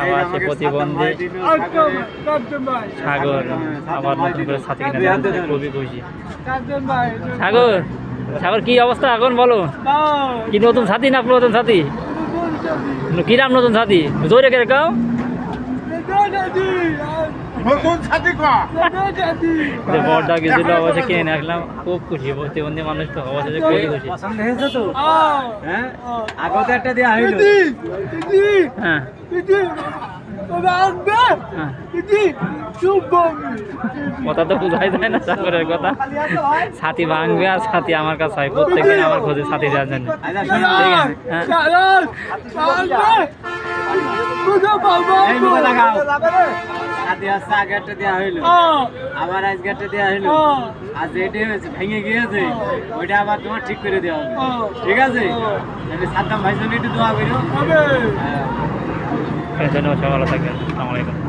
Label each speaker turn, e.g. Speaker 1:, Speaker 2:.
Speaker 1: আবার সে প্রতিবন্ধী সাগর আবার নতুন করে ছাতি কিনে দিয়েছে, খুবই খুশি। সাগর সাগর কি অবস্থা এখন বলো? কি নতুন ছাতি না পুরাতন ছাতি? কিরাম নতুন ছাতি জোরে কে কাও বড়টা গেছিল অবশ্যই কিনে আসলাম, খুব খুশি। প্রতিবন্ধী মানুষ তো অবশ্যই খুবই খুশি।
Speaker 2: পছন্দ হয়েছে তো? হ্যাঁ, আগতে একটা দেওয়া হইলো।
Speaker 1: হ্যাঁ কথা তো বোঝাই যায় না সাগরের কথা। ছাতি ভাঙবে আর ছাতি আমার কাছে হয়, প্রত্যেকদিন আমার খোঁজে ছাতি দেওয়ার জন্য।
Speaker 2: আবার আজকে একটা দেওয়া হইলো, আজ এটা ভেঙে গিয়েছে, ওইটা আবার তোমার ঠিক করে দেওয়া হবে। ঠিক আছে, সাদ্দাম ভাই জন্য একটু দোয়া করো।
Speaker 1: ধন্যবাদ, ভালো থাকবেন। আসসালামু আলাইকুম।